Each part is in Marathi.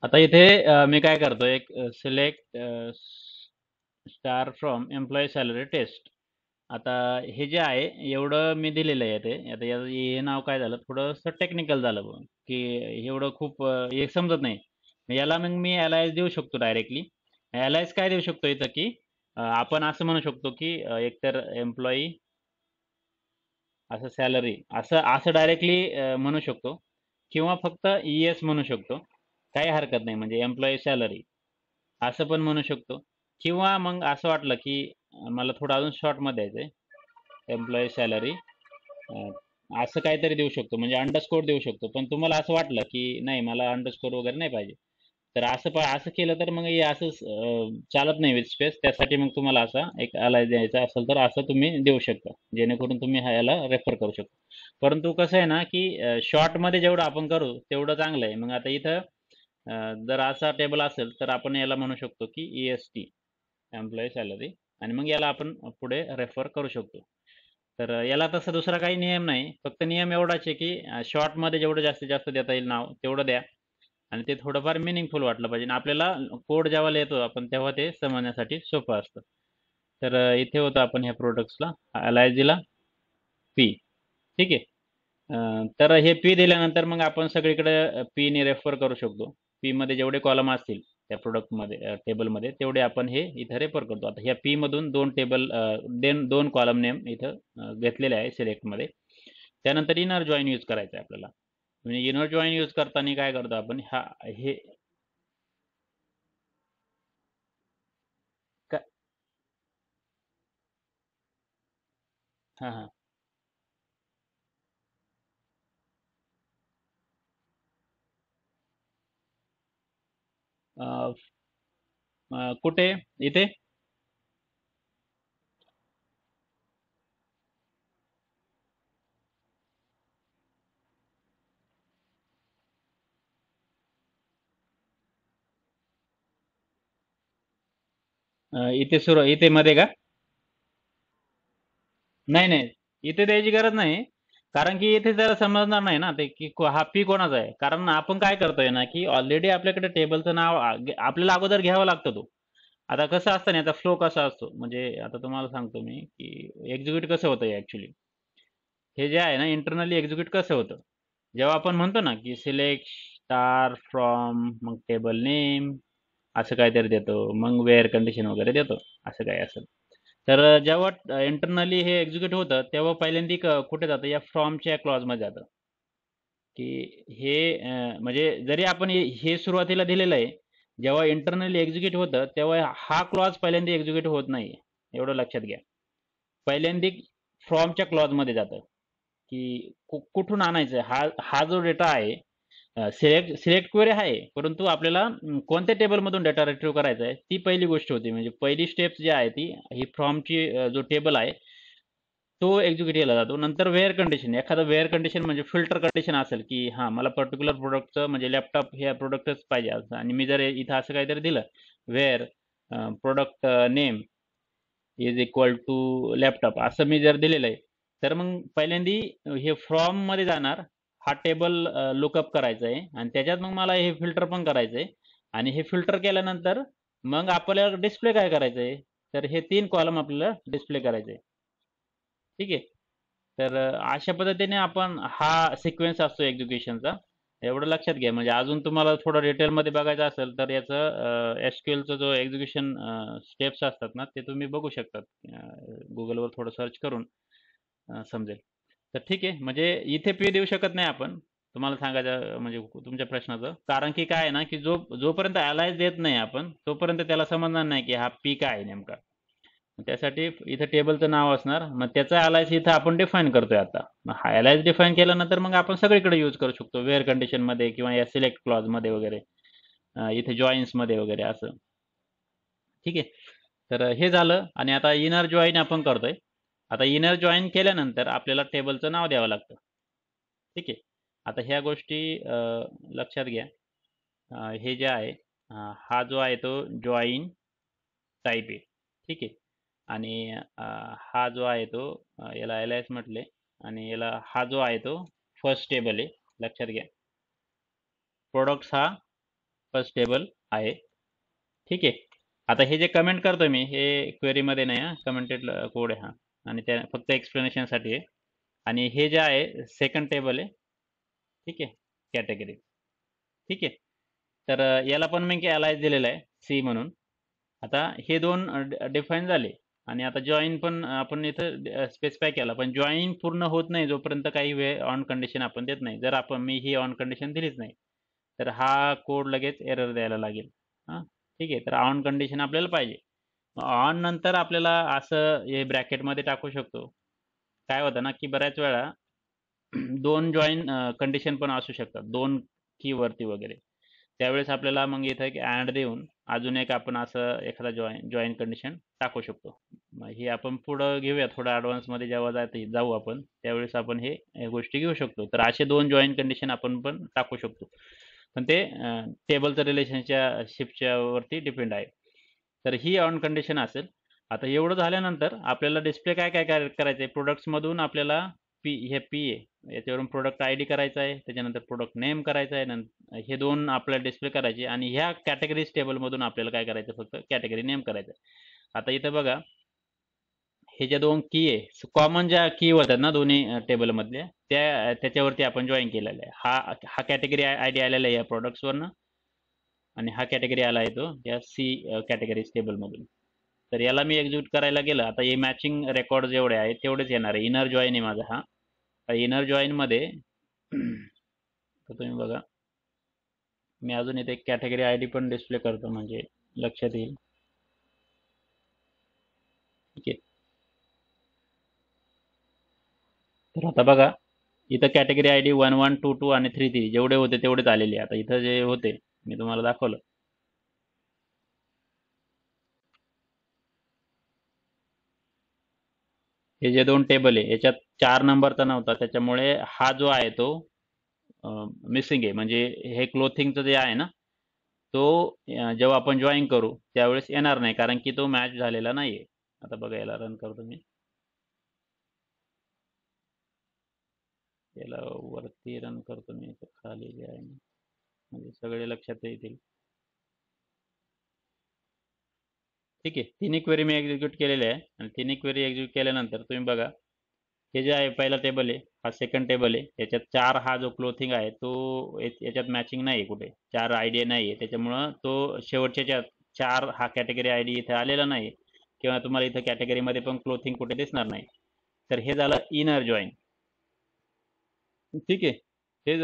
आता इथे मी काय करतो, एक select star from employee salary test. आता हे जे आहे एवढं मी दिलेलं आहे ते. आता हे नाव काय झालं, थोडंसं टेक्निकल झालं बुवा, की एवढं खूप हे समजत नाही. याला मग मी एलायस देऊ शकतो डायरेक्टली. एलायस काय देऊ शकतो इथं, की आपण असं म्हणू शकतो की एकतर एम्प्लॉई असं सॅलरी असं असं डायरेक्टली म्हणू शकतो, किंवा फक्त ES म्हणू शकतो. काही हरकत नाही, म्हणजे एम्प्लॉई सॅलरी असं पण म्हणू शकतो. किंवा मग असं वाटलं की मला थोडं अजून शॉर्टमध्ये द्यायचं, एम्प्लॉई सॅलरी असं काहीतरी देऊ शकतो, म्हणजे अंडरस्कोर देऊ शकतो. पण तुम्हाला असं वाटलं की नाही, मला अंडरस्कोर वगैरे नाही पाहिजे, तर असं केलं तर मग हे असं चालत नाही विथ स्पेस. त्यासाठी मग तुम्हाला असा एक अलाय द्यायचा असेल तर असं तुम्ही देऊ शकता, जेणेकरून तुम्ही ह्याला रेफर करू शकता. परंतु कसं आहे ना, की शॉर्टमध्ये जेवढं आपण करू तेवढं चांगलं आहे. मग आता इथं जर असा टेबल असेल तर आपण याला म्हणू शकतो की EST, एम्प्लॉई सॅलरी, आणि मग याला आपण पुढे रेफर करू शकतो. तर याला तसं दुसरा काही नियम नाही. फक्त नियम एवढाच आहे की शॉर्टमध्ये जेवढं जास्तीत जास्त देता येईल नाव तेवढं द्या, आणि ते थोडंफार मिनिंगफुल वाटलं पाहिजे. आणि आपल्याला कोड जेव्हा लिहितो आपण तेव्हा ते समजण्यासाठी सोपं असतं. तर इथे होतं आपण ह्या प्रोडक्ट्सला अलायजीला पी. ठीक आहे. तर हे पी दिल्यानंतर मग आपण सगळीकडे पी ने रेफर करू शकतो. पी मध्ये जेवढे कॉलम असतील त्या प्रोडक्टमध्ये टेबलमध्ये तेवढे आपण हे इथं रेफर करतो. आता ह्या पी मधून दोन कॉलम नेम इथं घेतलेले आहे सिलेक्टमध्ये. त्यानंतर इनर जॉईन यूज करायचं आहे आपल्याला. म्हणजे इनर जॉईन यूज करताना काय करतो आपण, हे का हां हां. कुठे? इथे? इथे मध्ये का? नाही नाही, इथे द्यायची गरज नाही. कारण की इथे जरा समजणार नाही ना ते, की हा पी कोणाचा आहे. कारण आपण काय करतोय ना, की ऑलरेडी आपल्याकडे टेबलचं नाव आपल्याला अगोदर घ्यावा लागतं तो. आता कसं असतं ना, याचा फ्लो कसा असतो, म्हणजे आता तुम्हाला सांगतो मी की एक्झिक्यूट कसं होतं ॲक्च्युली. हे जे आहे ना, इंटरनली एक्झिक्यूट कसं होतं, जेव्हा आपण म्हणतो ना की सिलेक्ट स्टार फ्रॉम मग टेबल नेम असं काहीतरी देतो, मग वेअर कंडिशन वगैरे देतो, असं काय असेल. तर जेव्हा इंटरनली हे एक्झिक्यूट होतं तेव्हा पहिल्यांदा कुठे जातं, या फ्रॉमच्या क्लॉजमध्ये जातं. की हे म्हणजे जरी आपण हे सुरुवातीला दिलेलं आहे, जेव्हा इंटरनली एक्झिक्यूट होतं तेव्हा हा क्लॉज पहिल्यांदा एक्झिक्यूट होत नाही, एवढं लक्षात घ्या. पहिल्यांदा फ्रॉमच्या क्लॉजमध्ये जातं, की कुठून आणायचं. हा जो डेटा आहे, सिलेक्ट क्वेरी आहे, परंतु आपल्याला कोणत्या टेबलमधून डेटा रिट्रीव्ह करायचा आहे ती पहिली गोष्ट होती. म्हणजे पहिली स्टेप जी आहे ती ही फ्रॉमची, जो टेबल आहे तो एक्झिक्यूट केला जातो. नंतर वेअर कंडिशन, एखादं वेअर कंडिशन म्हणजे फिल्टर कंडिशन असेल, की हां मला पर्टिक्युलर प्रोडक्टचं म्हणजे लॅपटॉप ह्या प्रोडक्टच पाहिजे असं, आणि मी जर इथं असं काहीतरी दिलं, where product name is equal to laptop असं मी जर दिलेलं आहे, तर मग पहिल्यांदा हे फॉर्ममध्ये जाणार, हा टेबल लुकअप करायचा आहे, आणि त्याच्यात मग मला हे फिल्टर पण करायचं आहे. आणि हे फिल्टर केल्यानंतर मग आपल्याला डिस्प्ले काय करायचं आहे, तर हे 3 कॉलम आपल्याला डिस्प्ले करायचे आहे. ठीक आहे. तर अशा पद्धतीने आपण हा सिक्वेन्स असतो एक्झिक्युशनचा. एवढं लक्षात घ्या. म्हणजे अजून तुम्हाला थोडं डिटेलमध्ये बघायचं असेल तर याचं SQLचा जो एक्झिक्युशन स्टेप्स असतात ना, ते तुम्ही बघू शकतात. Googleवर थोडं सर्च करून समजेल. तर ठीक आहे. म्हणजे इथे पी देऊ शकत नाही आपण. तुम्हाला सांगायचं म्हणजे तुमच्या प्रश्नाचं. कारण की काय आहे ना, की जोपर्यंत अलाइज देत नाही आपण, तोपर्यंत त्याला समजणार नाही की हा पी काय आहे नेमका. त्यासाठी इथं टेबलचं नाव असणार. मग त्याचा अलायस इथं आपण डिफाईन करतोय आता. मग हा अलायस डिफाईन केल्यानंतर मग आपण सगळीकडे यूज करू शकतो. वेअर कंडिशनमध्ये किंवा या सिलेक्ट क्लॉजमध्ये वगैरे, इथे जॉईन्समध्ये वगैरे असं. ठीक आहे. तर हे झालं, आणि आता इनर जॉईन आपण करतोय. आता इनर जॉईन केल्यानंतर आपल्याला टेबलचं नाव द्यावं लागतं. ठीक आहे. आता ह्या गोष्टी लक्षात घ्या. हे जे आहे, हा जो आहे तो जॉईन टाईप आहे. ठीक आहे. आणि हा जो आहे तो याला एल एस म्हटले, आणि याला हा जो आहे तो फर्स्ट टेबल आहे. लक्षात घ्या. प्रोडक्ट्स हा फर्स्ट टेबल आहे. ठीक आहे. आता हे जे कमेंट करतो मी हे क्वेरीमध्ये नाही हा, कमेंटेड कोड आहे हा, आणि त्या फक्त एक्सप्लेनेशनसाठी आहे. आणि हे जे आहे सेकंड टेबल आहे. ठीक आहे, कॅटेगरी. ठीक आहे. तर याला पण मी अलाइज दिलेलं आहे सी म्हणून. आता हे दोन डिफाईन झाले. आणि आता जॉईन पण आपण इथं स्पेसिफाय केला, पण जॉईन पूर्ण होत नाही जोपर्यंत काही वेळ ऑन कंडिशन आपण देत नाही. जर आपण मी ही ऑन कंडिशन दिलीच नाही तर हा कोड लगेच एरर द्यायला लागेल. हां, ठीक आहे. तर ऑन कंडिशन आपल्याला पाहिजे. ऑन नंतर आपल्याला असं हे ब्रॅकेटमध्ये टाकू शकतो. काय होतं ना की बऱ्याच वेळा दोन जॉईन कंडिशन पण असू शकतात, दोन की वरती वगैरे. त्यावेळेस आपल्याला मग इथं एक अँड देऊन अजून एक आपण असं एखादा जॉईन कंडिशन टाकू शकतो. मग हे आपण पुढं घेऊया थोडं ॲडव्हान्समध्ये, जेव्हा जाऊ आपण त्यावेळेस आपण हे गोष्टी घेऊ शकतो. तर असे दोन जॉईन कंडिशन आपण पण टाकू शकतो, पण ते टेबलचं रिलेशनच्या शिपच्या वरती डिपेंड आहे. तर ही ऑन कंडिशन असेल. आता एवढं झाल्यानंतर आपल्याला डिस्प्ले काय काय करायचं आहे, प्रोडक्ट्समधून आपल्याला हे पी आहे याच्यावरून प्रोडक्ट आय डी करायचा आहे, त्याच्यानंतर प्रोडक्ट नेम करायचा आहे, नंतर हे दोन आपल्याला डिस्प्ले करायचे. आणि ह्या कॅटेगरीज टेबलमधून आपल्याला काय करायचं, फक्त कॅटेगरी नेम करायचं आहे. आता इथं बघा, हे ज्या दोन की आहे, कॉमन ज्या की होतात ना दोन्ही टेबलमधल्या, त्याच्यावरती आपण जॉईन केलेलं आहे. हा कॅटेगरी आय डी आलेला आहे या प्रोडक्ट्सवरनं, आणि हा कॅटेगरी आला आहे तो या सी कॅटेगरीज टेबलमधून. तर याला मी एक्झिक्यूट करायला गेलं, आता हे मॅचिंग रेकॉर्ड जेवढे आहेत तेवढेच येणार आहे. इनर जॉईन आहे माझा हा. इनर जॉईनमध्ये तर तुम्ही बघा, मी अजून इथे एक कॅटेगरी आय डी पण डिस्प्ले करतो म्हणजे लक्षात येईल. ठीक आहे. तर आता बघा, इथं कॅटेगरी आय डी 1122 आणि 33 जेवढे होते तेवढेच आलेले. आता इथं जे होते मी तुम्हाला दाखवलं. हे जे दोन टेबल आहे याच्यात 4 नंबरचा नव्हता, त्याच्यामुळे हा जो आहे तो मिसिंग आहे. म्हणजे हे क्लोथिंगचं जे आहे ना, तो जेव्हा आपण जॉईन करू त्यावेळेस येणार नाही, कारण की तो मॅच झालेला नाहीये. आता बघा, याला रन करतो मी. याला वरती रन करतो मी, खाली जे आहे ना, म्हणजे सगळे लक्षात येतील. ठीक आहे. तिन्ही क्वेरी मी एक्झिक्यूट केलेले आहे, आणि तिन्ही क्वेरी एक्झिक्यूट केल्यानंतर तुम्ही बघा, हे जे आहे पहिला टेबल आहे, हा सेकंड टेबल आहे. याच्यात 4 हा जो क्लोथिंग आहे तो याच्यात मॅचिंग नाही आहे कुठे. 4 आयडिया नाही आहे, त्याच्यामुळं तो शेवटच्या 4 हा कॅटेगरी आय डी इथे आलेला नाही, किंवा तुम्हाला इथं कॅटेगरीमध्ये पण क्लोथिंग कुठे दिसणार नाही. तर हे झालं इनर जॉईन. ठीक आहे. हे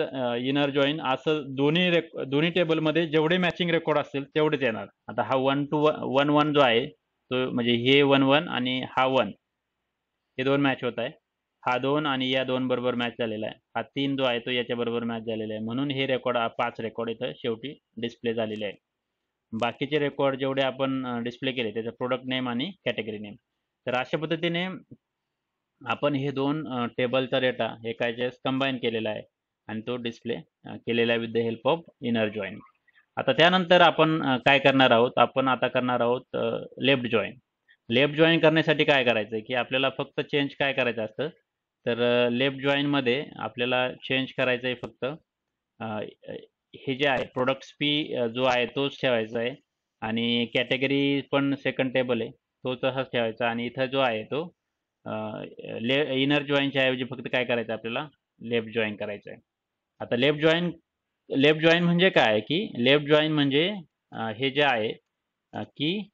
इनर जॉईन असं दोन्ही टेबलमध्ये जेवढे मॅचिंग रेकॉर्ड असतील तेवढेच येणार. आता हा 1 जो आहे तो म्हणजे हे 1 आणि हा 1, हे दोन मॅच होत आहे. हा 2 आणि या 2 बरोबर मॅच झालेला आहे. हा 3 जो आहे तो याच्या बरोबर मॅच झालेला आहे, म्हणून हे रेकॉर्ड 5 रेकॉर्ड इथं शेवटी डिस्प्ले झालेले आहे. बाकीचे रेकॉर्ड जेवढे आपण डिस्प्ले केले त्याचं प्रोडक्ट नेम आणि कॅटेगरी नेम. तर अशा पद्धतीने आपण हे दोन टेबलचा डेटा एका याच्यात कंबाईन केलेला आहे, आणि तो डिस्प्ले केलेला आहे with the help of inner join. आता त्यानंतर आपण काय करणार आहोत, आपण आता करणार आहोत लेफ्ट जॉईन. लेफ्ट जॉईन करण्यासाठी काय करायचं की आपल्याला फक्त चेंज काय करायचं असतं, तर लेफ्ट जॉईनमध्ये आपल्याला चेंज करायचं आहे फक्त हे जे आहे प्रोडक्ट्स पी जो आहे तोच ठेवायचा आहे, आणि कॅटेगरी पण सेकंड टेबल आहे तो तसाच ठेवायचा. आणि इथं जो आहे तो इनर जॉईनच्या ऐवजी फक्त काय करायचं आपल्याला, लेफ्ट जॉईन करायचं आहे. आता लेफ्ट जॉईन म्हणजे काय की लेफ्ट जॉईन म्हणजे हे जे आहे की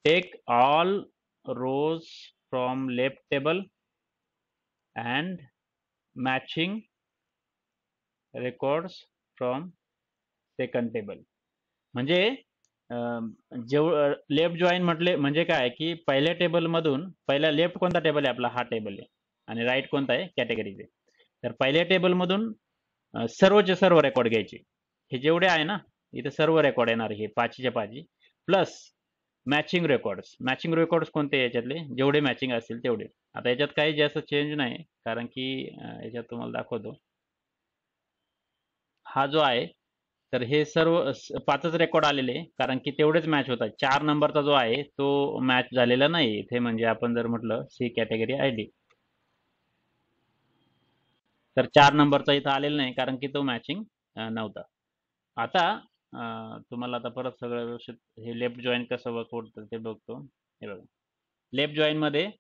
take all rows from left table and matching records from second table. म्हणजे जेव लेफ्ट जॉईन म्हटले म्हणजे काय की पहिल्या टेबलमधून पहिला लेफ्ट कोणता टेबल आहे आपला, हा टेबल आहे, आणि राईट कोणता आहे, कॅटेगरीज आहे. तर पहिल्या टेबलमधून सर्वचे सर्व रेकॉर्ड घ्यायचे. हे जेवढे आहे ना इथे सर्व रेकॉर्ड येणार, हे 5च्या 5 प्लस मॅचिंग रेकॉर्ड्स कोणते याच्यातले जेवढे मॅचिंग असतील तेवढे. आता याच्यात काही जास्त चेंज नाही, कारण की याच्यात तुम्हाला दाखवतो, हा जो आहे तर हे सर्व 5च रेकॉर्ड आलेले आहे, कारण की तेवढेच मॅच होतात. 4 नंबरचा जो आहे तो मॅच झालेला नाही इथे. म्हणजे आपण जर म्हटलं सी कॅटेगरी आय डी, तर 4 नंबरचा इथं आलेला नाही, कारण की तो मॅचिंग नव्हता. आता तुम्हाला आता परत सगळं व्यवस्थित हे लेफ्ट जॉईन कसं वर्क होतं ते बघतो. हे बघा, लेफ्ट जॉईनमध्ये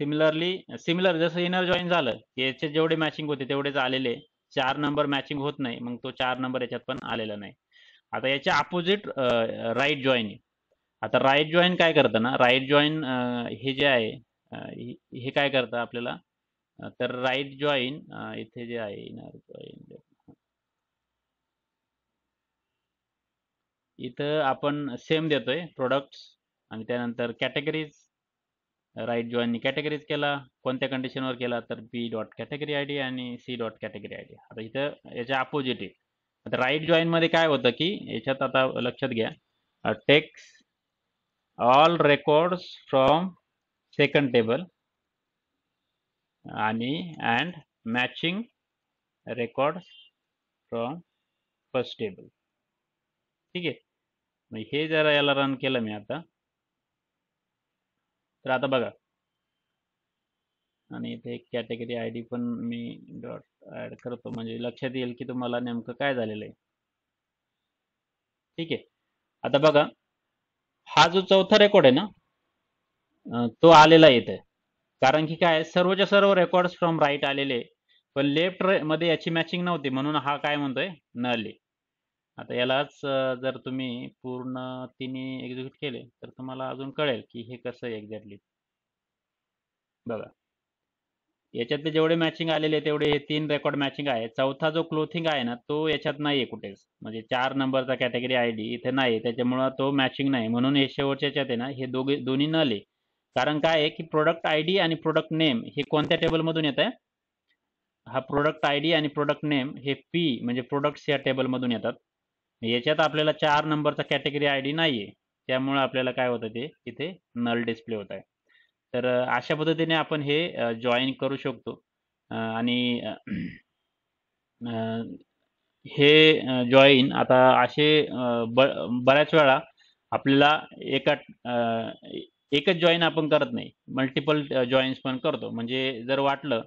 सिमिलर जसं इनर जॉईन झालं, की याचे जेवढे मॅचिंग होते तेवढेच आलेले. 4 नंबर मॅचिंग होत नाही, मग तो 4 नंबर याच्यात पण आलेला नाही. आता याच्या अपोजिट राईट जॉईन आहे. आता राईट जॉईन काय करतं ना, राईट जॉईन हे जे आहे हे काय करतं आपल्याला, तर राईट जॉईन इथे जे आहे इनर जॉईन, इथं आपण सेम देतोय प्रोडक्ट्स आणि त्यानंतर कॅटेगरीज. राईट जॉईननी कॅटेगरीज केला. कोणत्या कंडिशनवर केला, तर B dot category I D आणि C dot category I D. आता इथं याच्या अपोजिट आहे. आता राईट जॉईनमध्ये काय होतं की याच्यात आता लक्षात घ्या, takes all records from second table आणि and matching records from first table. ठीक आहे. मग हे जरा याला रन केलं मी आता, तर आता बघा, आणि इथे एक कॅटेगरी आय डी पण मी डॉट ॲड करतो म्हणजे लक्षात येईल की तुम्हाला नेमकं काय झालेलं आहे. ठीक आहे. आता बघा, हा जो चौथा रेकॉर्ड आहे ना, तो आलेला आहे इथे. कारण की काय, सर्वच्या सर्व रेकॉर्ड्स फ्रॉम राईट आलेले, पण लेफ्ट मध्ये याची मॅचिंग नव्हती, म्हणून हा काय म्हणतोय, नल आहे. आता यालाच जर तुम्ही पूर्ण तिन्ही एक्झिक्यूट केले तर तुम्हाला अजून कळेल की हे कसं आहे एक्झॅक्टली. बघा, याच्यातले जेवढे मॅचिंग आलेले तेवढे हे 3 रेकॉर्ड मॅचिंग आहे. चौथा जो क्लोथिंग आहे ना, तो याच्यात नाहीये कुठेच. म्हणजे 4 नंबरचा कॅटेगरी आयडी इथे नाही, त्याच्यामुळं तो मॅचिंग नाही. म्हणून हे शेवटच्या याच्यात आहे ना, हे दोन्ही नल आहे. कारण काय आहे की प्रोडक्ट आयडी आणि प्रोडक्ट नेम हे कोणत्या टेबलमधून येत आहे? हा प्रोडक्ट आयडी आणि प्रोडक्ट नेम हे पी म्हणजे प्रोडक्ट्स या टेबलमधून येतात. याच्यात आपल्याला 4 नंबरचा कॅटेगरी आयडी नाहीये. त्यामुळे आपल्याला काय होतं, ते इथे नल डिस्प्ले होत आहे. तर अशा पद्धतीने आपण हे जॉइन करू शकतो. आणि हे जॉइन आता असे बऱ्याच वेळा आपल्याला एका एकच जॉइन आपण करत नाही, मल्टिपल जॉईन्स पण करतो. म्हणजे जर वाटलं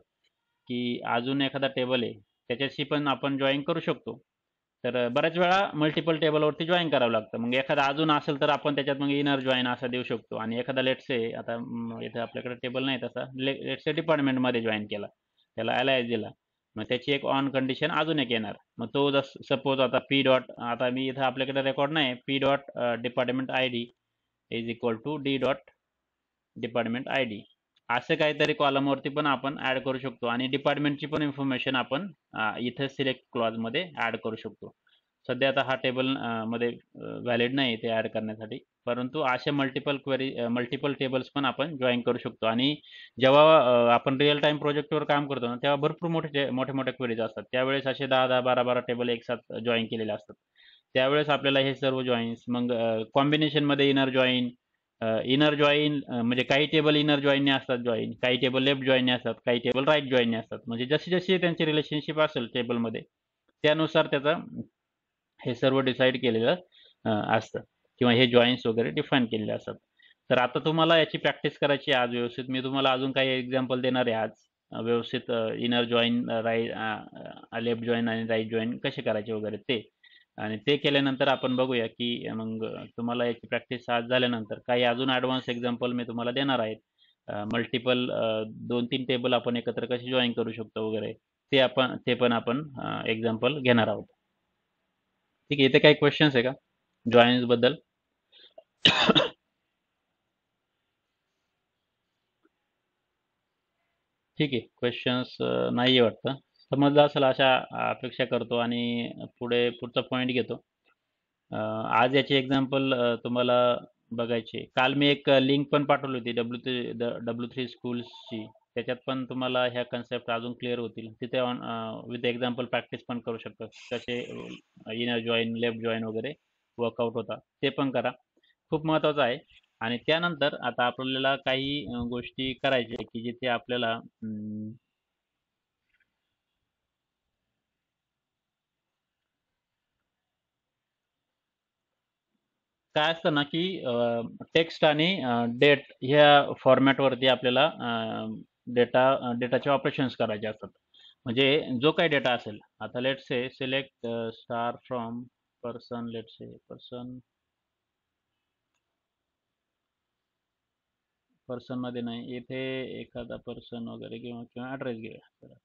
की अजून एखादा टेबल आहे त्याच्याशी पण आपण जॉईन करू शकतो. तर बऱ्याच वेळा मल्टिपल टेबलवरती जॉईन करावं लागतं. मग एखादा अजून असेल तर आपण त्याच्यात मग इनर जॉईन असा देऊ शकतो. आणि एखादा लेट्स से आता इथे आपल्याकडे टेबल नाही तसा, लेट्स से डिपार्टमेंटमध्ये जॉईन केला, त्याला अलायन्स दिला, मग त्याची एक ऑन कंडिशन अजून एक येणार. मग तो सपोज आता पी डॉट, आता मी इथं आपल्याकडे रेकॉर्ड नाही, P dot department I D is equal to D dot department I D, असं काहीतरी कॉलमवरती पण आपण ऍड करू शकतो. आणि डिपार्टमेंटची पण इन्फॉर्मेशन आपण इथे सिलेक्ट क्लॉजमध्ये ऍड करू शकतो. सध्या आता हा टेबल मध्ये व्हॅलिड नाही ते ऍड करण्यासाठी, परंतु अशा मल्टिपल टेबल्स पण आपण जॉईन करू शकतो. आणि जेव्हा आपण रिअल टाइम प्रोजेक्टवर काम करतो ना, तेव्हा भरपूर मोठे क्वेरीज असतात. त्यावेळेस असे 10-10, 12-12 टेबल एक साथ जॉईन केलेले असतात. त्यावेळेस आपल्याला हे सर्व जॉईन्स मग कॉम्बिनेशन मध्ये इनर जॉईन म्हणजे काही टेबल इनर जॉईनने असतात जॉईन, काही टेबल लेफ्ट जॉईनने असतात, काही टेबल राईट जॉईनने असतात. म्हणजे जशी जशी त्यांची रिलेशनशिप असेल टेबलमध्ये त्यानुसार त्याचा हे सर्व डिसाईड केलेलं असतं, किंवा हे जॉईन्स वगैरे डिफाईन केलेले असतात. तर आता तुम्हाला याची प्रॅक्टिस करायची आहे आज व्यवस्थित. मी तुम्हाला अजून काही एक्झाम्पल देणार आहे आज व्यवस्थित, इनर जॉईन, लेफ्ट जॉईन आणि राईट जॉईन कसे करायचे वगैरे ते. आणि ते केल्यानंतर आपण बघूया की मग तुम्हाला याची प्रॅक्टिस आज झाल्यानंतर काही अजून ॲडव्हान्स एक्झाम्पल मी तुम्हाला देणार आहेत. मल्टिपल 2-3 टेबल आपण एकत्र कसे जॉईन करू शकतो वगैरे, ते पण आपण एक्झाम्पल घेणार आहोत. ठीक आहे. इथे काही क्वेश्चन्स आहे का जॉईन्स बद्दल? ठीक आहे. क्वेश्चन्स नाही आहे वाटतं. समजलं असेल अशा अपेक्षा करतो आणि पुढचा पॉईंट घेतो. आज याची एक्झाम्पल तुम्हाला बघायची. काल मी एक लिंक पण पाठवली होती W3 स्कूल्सची. त्याच्यात पण तुम्हाला ह्या कन्सेप्ट अजून क्लिअर होतील. तिथे विथ एक्झाम्पल प्रॅक्टिस पण करू शकता. कसे इनर जॉईन, लेफ्ट जॉईन वगैरे वर्कआउट होता, ते पण करा. खूप महत्त्वाचं आहे. आणि त्यानंतर आता आपल्याला काही गोष्टी करायच्या की जिथे आपल्याला काय असतं ना की टेक्स्ट आणि डेट ह्या फॉर्मॅटवरती आपल्याला डेटाचे ऑपरेशन्स करायचे असतात. म्हणजे जो काही डेटा असेल, आता let's say select star from person, let's say person, person मध्ये नाही, इथे एखादा पर्सन वगैरे किंवा किंवा ॲड्रेस घेऊया.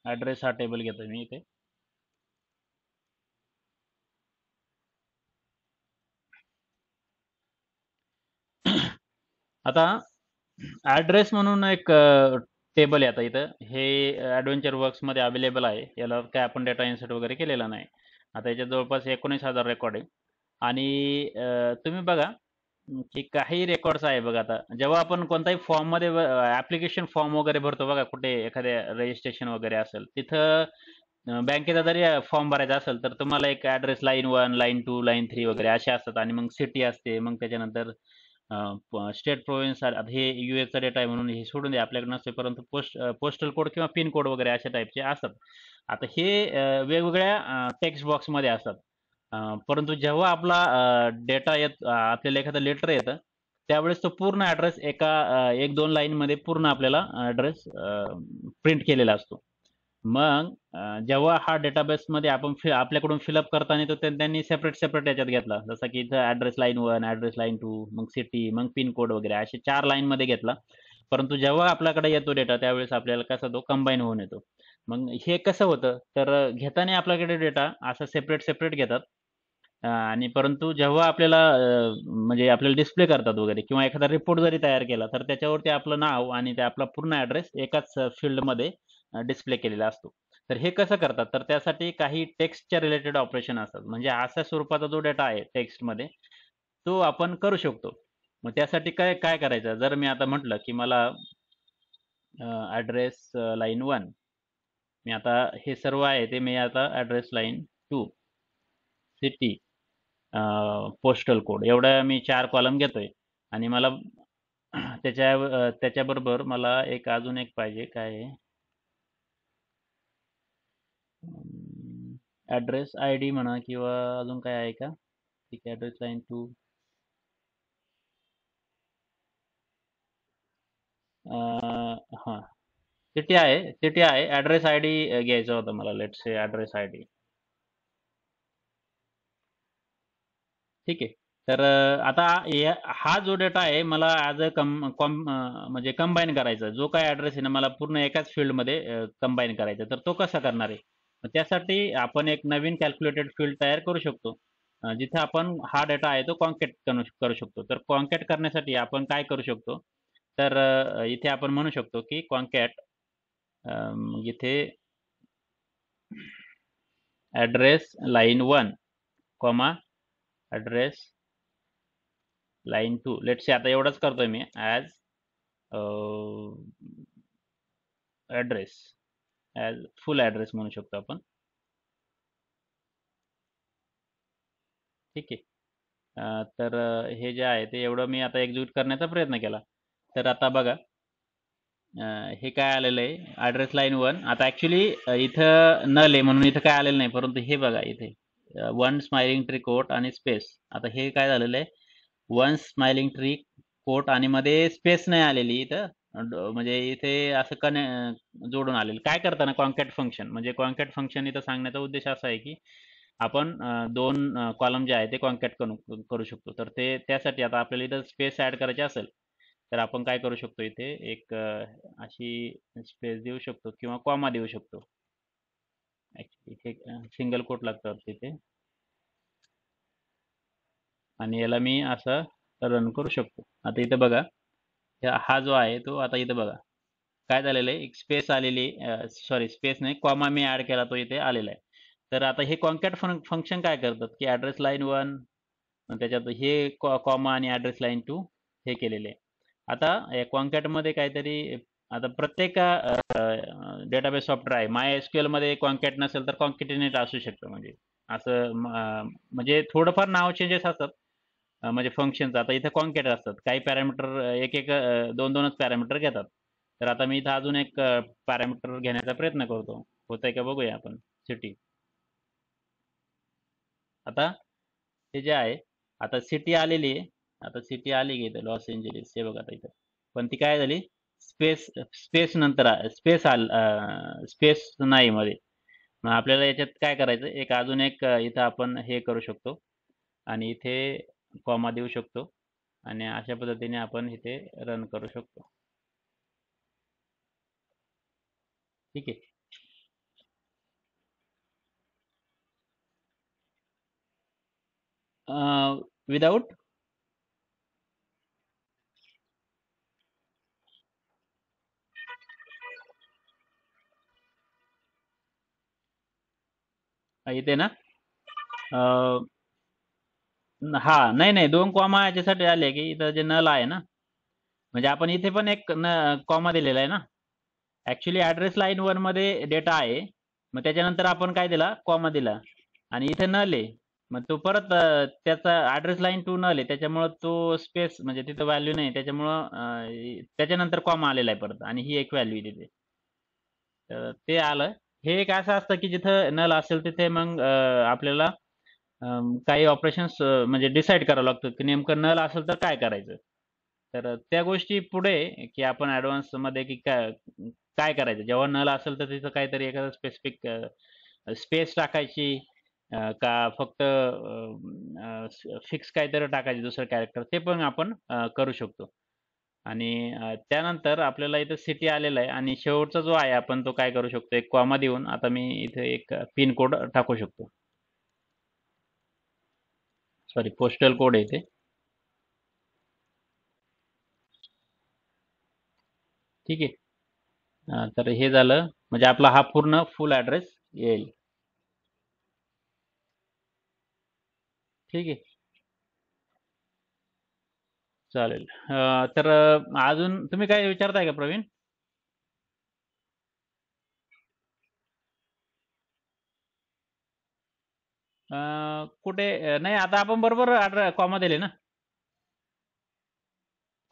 ॲड्रेस हा टेबल घेतो मी इथे. आता ॲड्रेस म्हणून एक टेबल आहे आता इथं. हे ॲडव्हेंचर वर्क्समध्ये अवेलेबल आहे. याला काय आपण डेटा इन्सर्ट वगैरे केलेला नाही. आता याच्यात जवळपास 19,000 रेकॉर्ड आहे. आणि तुम्ही बघा की काही रेकॉर्ड्स आहे बघा. आता जेव्हा आपण कोणताही फॉर्ममध्ये ॲप्लिकेशन फॉर्म वगैरे भरतो बघा, कुठे एखाद्या रजिस्ट्रेशन वगैरे असेल तिथं, बँकेचा जरी फॉर्म भरायचा असेल तर तुम्हाला एक ॲड्रेस लाईन 1, लाईन 2, लाईन 3 वगैरे असे असतात. आणि मग सिटी असते, मग त्याच्यानंतर स्टेट, प्रोव्हिन्स. हे यूएसचा डेटा आहे म्हणून हे सोडून द्या, आपल्याकडे नसते. परंतु पोस्टल कोड किंवा पिन कोड वगैरे अशा टाईपचे असतात. आता हे वेगवेगळ्या टेक्स्ट बॉक्समध्ये असतात. परंतु जेव्हा आपला डेटा आपल्याला एखादं लेटर येतं, त्यावेळेस तो पूर्ण ॲड्रेस एका 1-2 लाईनमध्ये पूर्ण आपल्याला ॲड्रेस प्रिंट केलेला असतो. मग जेव्हा हा डेटाबेसमध्ये आपण आपल्याकडून फिलअप करताना तो त्यांनी सेपरेट याच्यात घेतला. जसं की इथं ॲड्रेस लाईन 1, ॲड्रेस लाईन 2, मग सिटी, मग पिन कोड वगैरे असे 4 लाईनमध्ये घेतला. परंतु जेव्हा आपल्याकडे येतो डेटा, त्यावेळेस आपल्याला कसा तो कंबाईन होऊन येतो. मग हे कसं होतं, तर घेताना आपल्याकडे डेटा असा सेपरेट घेतात. आणि परंतु जेव्हा आपल्याला म्हणजे आपल्याला डिस्प्ले करतात वगैरे किंवा एखादा रिपोर्ट जरी तयार केला, तर त्याच्यावरती आपलं नाव आणि ते आपला पूर्ण ॲड्रेस एकाच फील्डमध्ये डिस्प्ले केलेला असतो. तर हे कसं करतात, तर त्यासाठी काही टेक्स्टच्या रिलेटेड ऑपरेशन असतात. म्हणजे अशा स्वरूपाचा जो डेटा आहे टेक्स्टमध्ये, तो आपण करू शकतो. मग त्यासाठी काय काय करायचं, जर मी आता म्हटलं की मला ॲड्रेस लाईन 1, मी आता हे सर्व आहे ते मी आता address line 2, city, postal code एवढं मी 4 कॉलम घेतोय. आणि मला त्याच्याबरोबर मला एक अजून एक पाहिजे, काय आहे, ॲड्रेस आय डी म्हणा किंवा अजून काय आहे का? ठीक आहे, ॲड्रेस लाईन 2, हां, सिटी आहे. ॲड्रेस आय डी घ्यायचा होता मला. Let's say address I D. ठीक आहे. तर आता हा जो डेटा आहे मला ॲज अ म्हणजे कंबाईन करायचा. जो काही ॲड्रेस आहे ना, मला पूर्ण एकाच फील्डमध्ये कंबाईन करायचा. तर तो कसा करणार आहे? मग त्यासाठी आपण एक नवीन कॅल्क्युलेटेड फील्ड तयार करू शकतो. जिथे आपण हा डेटा आहे तो कॉन्कॅट करू शकतो. तर कॉन्कॅट करण्यासाठी आपण काय करू शकतो? तर इथे आपण म्हणू शकतो की कॉन्कॅट, इथे address line 1, comma address line 2. Let's say आता एवढंच करतोय मी, as address, as full address म्हणू शकतो आपण. ठीक आहे. तर हे जे आहे ते एवढं मी आता एक्झिक्यूट करण्याचा प्रयत्न केला. तर आता बघा, हे काय आलेलं आहे, ॲड्रेस लाईन 1. आता ॲक्च्युली इथं नल आहे म्हणून इथं काय आलेलं नाही. परंतु हे बघा इथे 1 स्माइलिंग ट्री कोट आणि स्पेस. आता हे काय झालेलं आहे, 1 स्माइलिंग ट्री कोट आणि मध्ये स्पेस नाही आलेली इथं. म्हणजे इथे असं जोडून आलेलं. काय करताना कॉन्कॅट फंक्शन, म्हणजे कॉन्कॅट फंक्शन इथं सांगण्याचा उद्देश असा आहे की आपण 2 कॉलम जे आहे ते कॉन्कॅट करू शकतो. तर त्यासाठी आता आपल्याला इथं स्पेस ॲड करायची असेल, तर आपण काय करू शकतो, इथे एक अशी स्पेस देऊ शकतो किंवा कॉमा देऊ शकतो. ॲक्च्युली इथे सिंगल कोट लागतं तिथे. आणि याला मी असं रन करू शकतो. आता इथं बघा, हा जो आहे तो आता इथं बघा काय झालेलं आहे, एक स्पेस आलेली, सॉरी स्पेस नाही, कॉमा मी ॲड केला तो इथे आलेला आहे. तर आता हे कॉन्कॅट फंक्शन काय करतात की ॲड्रेस लाईन 1, त्याच्यात हे कॉमा आणि ॲड्रेस लाईन 2 हे केलेले आहे. आता या कॉन्कॅटमध्ये काहीतरी, आता प्रत्येक डेटाबेस सॉफ्टवेअर आहे. माय एस क्यू एलमध्ये कॉन्कॅट नसेल तर कॉन्कॅटिनेट असू शकतं. म्हणजे असं म्हणजे थोडंफार नाव चेंजेस असतात. म्हणजे फंक्शनचं आता इथं कॉन्कॅट असतात. काही पॅरामीटर एक 2-2च पॅरामीटर घेतात. तर आता मी इथं अजून एक पॅरामीटर घेण्याचा प्रयत्न करतो. होतंय का बघूया आपण. सिटी. आता हे जे आहे, आता सिटी आलेली आहे. आता सिटी आली की इथं लॉस एंजेलिस, हे बघा आता इथं. पण ती काय झाली, स्पेस स्पेस नंतर स्पेस नाही मध्ये. आपल्याला याच्यात काय करायचं, एक अजून एक इथं आपण हे करू शकतो आणि इथे कॉमा देऊ शकतो आणि अशा पद्धतीने आपण इथे रन करू शकतो. ठीक आहे. विदाउट इथे ना हा नाही नाही, दोन कॉमा याच्यासाठी आले की इथं जे नल आहे ना, म्हणजे आपण इथे पण एक कॉमा दिलेला आहे ना. ऍक्च्युली ऍड्रेस लाईन वन मध्ये डेटा आहे, मग त्याच्यानंतर आपण काय दिला, कॉमा दिला आणि इथे नल आहे. मग तो परत त्याचा ऍड्रेस लाईन टू नल आहे, त्याच्यामुळं तो स्पेस म्हणजे तिथं व्हॅल्यू नाही, त्याच्यामुळं त्याच्यानंतर कॉमा आलेला आहे परत आणि ही एक व्हॅल्यू आहे तिथे. तर ते आलं. हे एक असं असतं की जिथं नल असेल तिथे मग आपल्याला काही ऑपरेशन्स म्हणजे डिसाईड करावं लागतं की नेमकं नल असेल तर काय करायचं. तर त्या गोष्टी पुढे की आपण ॲडव्हान्समध्ये की काय काय करायचं जेव्हा नल असेल तर तिथं काहीतरी एखादं स्पेसिफिक स्पेस टाकायची का फक्त फिक्स काहीतरी टाकायचे दुसरं कॅरेक्टर, ते पण आपण करू शकतो. आणि त्यानंतर आपल्याला इथं सिटी आलेला आहे आणि शेवटचा जो आहे आपण तो काय करू शकतो, एक कॉमा देऊन आता मी इथे एक पिन कोड टाकू शकतो. सॉरी, पोस्टल कोड आहे इथे. ठीक आहे. तर हे झालं म्हणजे आपला हा पूर्ण फुल ॲड्रेस येईल. ठीक आहे. चालेल. तर अजून तुम्ही काय विचारताय का प्रवीण? कुठे नाही, आता आपण बरोबर कॉमा दिले ना.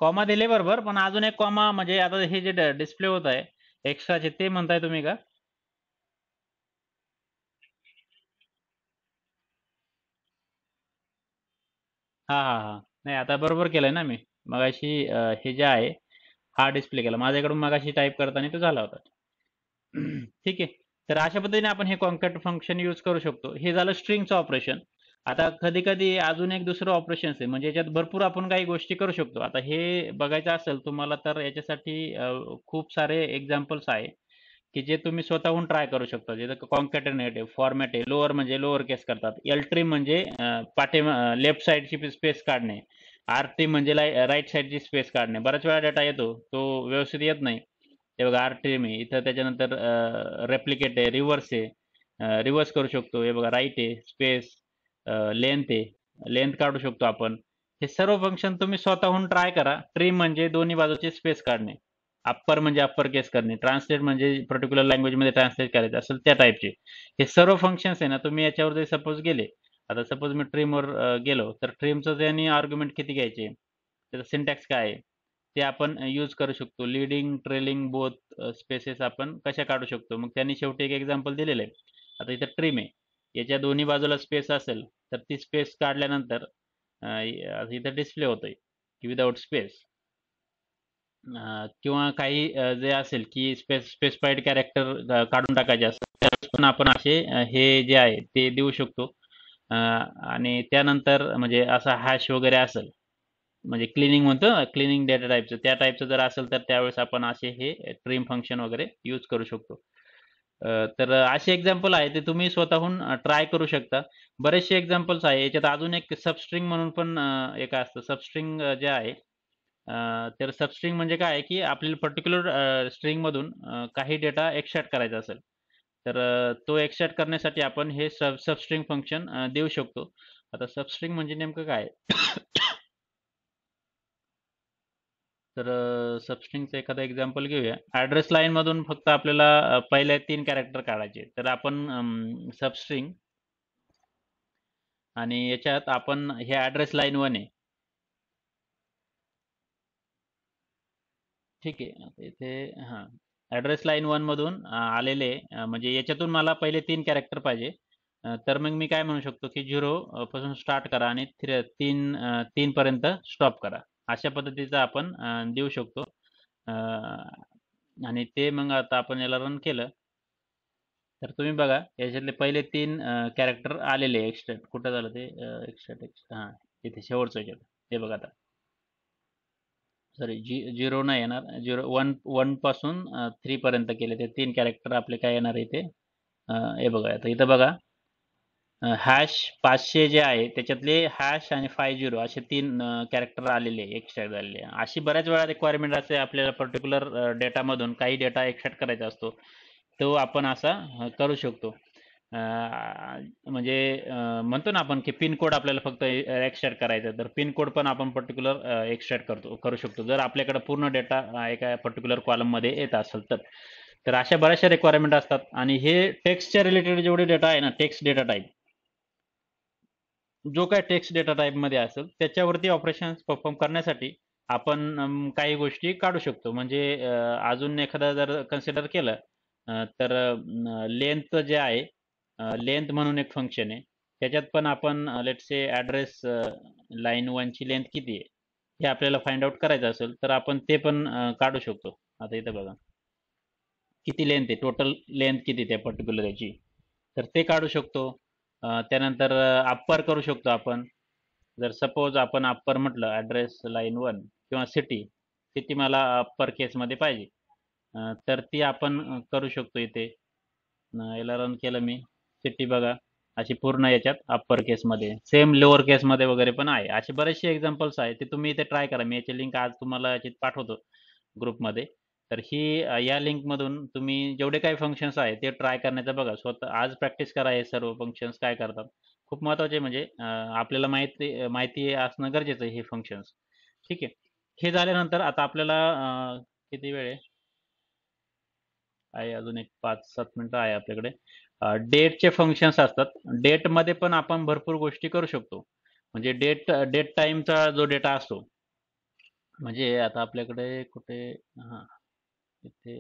कॉमा दिले बरोबर, पण अजून एक कॉमा म्हणजे आता हे जे डिस्प्ले होत आहे एक्स्ट्राचे, ते म्हणताय तुम्ही का? हा हा हा, नाही आता बरोबर केलंय ना मी. मगाशी हे जे आहे हा डिस्प्ले केला माझ्याकडून मगाशी टाईप करताना, तो झाला होता. ठीक आहे. तर अशा पद्धतीने आपण हे कॉन्कॅट फंक्शन यूज करू शकतो. हे झालं स्ट्रिंगचं ऑपरेशन. आता कधी-कधी अजून एक दुसरं ऑपरेशन्स आहे, म्हणजे याच्यात भरपूर आपण काही गोष्टी करू शकतो. आता हे बघायचं असेल तुम्हाला तर याच्यासाठी खूप सारे एक्झाम्पल्स आहे, की जे तुम्ही स्वतःहून ट्राय करू शकता. जसं कॉन्कॅटेनेट आहे, फॉर्मॅट आहे, लोअर म्हणजे लोअर केस करतात. एल-ट्रिम म्हणजे लेफ्ट साइडची स्पेस काढणे. आर-ट्रिम म्हणजे राईट साइडची स्पेस काढणे. बऱ्याच वेळा डेटा येतो, तो व्यवस्थित येत नाही. हे बघा आर-ट्रिम आहे. इथं त्याच्यानंतर रेप्लिकेट आहे, रिव्हर्स आहे. रिव्हर्स करू शकतो. हे बघा राईट आहे, स्पेस, लेंथ आहे. लेंथ काढू शकतो आपण. हे सर्व फंक्शन तुम्ही स्वतःहून ट्राय करा. ट्रिम म्हणजे दोन्ही बाजूचे स्पेस काढणे. अप्पर म्हणजे अप्पर केस करणे. ट्रान्सलेट म्हणजे पर्टिक्युलर लँग्वेजमध्ये ट्रान्सलेट करायचं असेल त्या टाईपचे. हे सर्व फंक्शन्स आहे ना, तुम्ही याच्यावर जर सपोज गेले, आता सपोज मी ट्रिमवर गेलो, तर ट्रिमचं त्यांनी आर्ग्युमेंट किती घ्यायचे, त्याचा सिंटॅक्स काय आहे, ते आपण यूज करू शकतो. लीडिंग, ट्रेलिंग बोथ स्पेसेस आपण कशा काढू शकतो. मग त्यांनी शेवटी एक एक्झाम्पल दिलेलं आहे. आता इथं ट्रिम आहे. याच्या दोन्ही बाजूला स्पेस असेल, तर ती स्पेस काढल्यानंतर इथं डिस्प्ले होतंय की विदाऊट स्पेस. किंवा काही जे असेल की स्पेसिफाईड कॅरेक्टर काढून टाकायचे असेल, त्यावेळेस पण आपण असे हे जे आहे ते देऊ शकतो. आणि त्यानंतर म्हणजे असा हॅश वगैरे असेल, म्हणजे क्लिनिंग म्हणतो ना, क्लिनिंग डेटा टाईपचं, त्या टाईपचं जर असेल तर त्यावेळेस आपण असे हे ट्रिम फंक्शन वगैरे यूज करू शकतो. तर असे एक्झाम्पल आहे ते तुम्ही स्वतःहून ट्राय करू शकता. बरेचसे एक्झाम्पल्स आहे. याच्यात अजून एक सबस्ट्रिंग म्हणून पण एक असतं. सबस्ट्रिंग जे आहे तर सबस्ट्रिंग म्हणजे काय आहे, की आपल्याला पर्टिक्युलर स्ट्रिंगमधून काही डेटा एक्स्ट्रॅक्ट करायचा असेल, तर तो एक्स्ट्रॅक्ट करण्यासाठी आपण हे सबस्ट्रिंग फंक्शन देऊ शकतो. आता सबस्ट्रिंग म्हणजे नेमकं काय? तर सबस्ट्रिंगचं एखादं एक्झाम्पल घेऊया. ॲड्रेस लाईनमधून फक्त आपल्याला पहिले 3 कॅरेक्टर काढायचे. तर आपण सबस्ट्रिंग आणि याच्यात आपण हे ॲड्रेस लाईन 1 आहे. ठीक आहे. आता इथे हां, ॲड्रेस लाईन 1 मधून आलेले म्हणजे याच्यातून मला पहिले 3 कॅरेक्टर पाहिजे. तर मग मी काय म्हणू शकतो, की 0 पासून स्टार्ट करा आणि 3 पर्यंत स्टॉप करा. अशा पद्धतीचं आपण देऊ शकतो. अ, आणि ते मग आता आपण याला रन केलं, तर तुम्ही बघा याच्यातले पहिले 3 कॅरेक्टर आलेले एक्स्ट्रॅक्ट. कुठं झालं ते एक्स्ट्रॅक्ट हां, इथे शेवटचं याच्यात. हे बघा आता. सॉरी 0 नाही येणार. 1 पासून 3 पर्यंत केले ते 3 कॅरेक्टर आपले काय येणार आहे इथे. हे बघा आता इथं बघा हॅश 500 जे आहे त्याच्यातले हॅश आणि 50 असे 3 कॅरेक्टर आलेले एक्स्ट्रॅक्ट झालेले. अशी बऱ्याच वेळा रिक्वायरमेंट असते आपल्याला पर्टिक्युलर डेटामधून काही डेटा एक्स्ट्रॅक्ट करायचा असतो. तो आपण असा करू शकतो. म्हणजे म्हणतो ना आपण की पिन कोड आपल्याला फक्त एक्स्ट्रॅक्ट करायचा तर पिन कोड पण आपण पर्टिक्युलर एक्स्ट्रॅक्ट करू शकतो जर आपल्याकडे पूर्ण डेटा एका पर्टिक्युलर कॉलममध्ये येत असेल तर. तर अशा बऱ्याचशा रिक्वायरमेंट असतात आणि हे टेक्स्टच्या रिलेटेड जेवढे डेटा आहे ना टेक्स्ट डेटा टाईप जो काय टेक्स्ट डेटा टाईपमध्ये असेल त्याच्यावरती ऑपरेशन्स परफॉर्म करण्यासाठी आपण काही गोष्टी काढू शकतो. म्हणजे अजून एखादा जर कन्सिडर केलं तर लेंथ जे आहे लेंथ म्हणून एक फंक्शन आहे. त्याच्यात पण आपण लेट्स से ॲड्रेस लाईन 1 ची लेंथ किती आहे हे आपल्याला फाइंड आउट करायचं असेल तर आपण ते पण काढू शकतो. आता इथं बघा किती लेंथ आहे टोटल लेंथ किती त्या पर्टिक्युलर याची तर ते काढू शकतो. त्यानंतर अप्पर करू शकतो आपण. जर सपोज आपण अप्पर म्हटलं ॲड्रेस लाईन 1 किंवा सिटी सिटी मला अप्पर केसमध्ये पाहिजे तर ती आपण करू शकतो इथे. याला रन केलं मी सिटी बघा अशी पूर्ण याच्यात अप्पर केसमध्ये सेम लोअर केसमध्ये वगैरे पण आहे. असे बरेचसे एक्झाम्पल्स आहेत ते तुम्ही इथे ट्राय करा. मी याची लिंक आज तुम्हाला याची पाठवतो ग्रुपमध्ये. तर ही या लिंकमधून तुम्ही जेवढे काही फंक्शन्स आहेत ते ट्राय करण्याचं बघा. स्वतः आज प्रॅक्टिस करा हे सर्व फंक्शन्स काय करतात. खूप महत्त्वाचे म्हणजे आपल्याला माहिती असणं गरजेचं आहे हे फंक्शन्स. ठीक आहे. हे झाल्यानंतर आता आपल्याला किती वेळ आहे अजून एक 5-7 मिनिटं आहे आपल्याकडे. डेटचे फंक्शन्स असतात. डेटमध्ये पण आपण भरपूर गोष्टी करू शकतो. म्हणजे डेट टाईमचा जो डेटा असतो म्हणजे आता आपल्याकडे कुठे हां इथे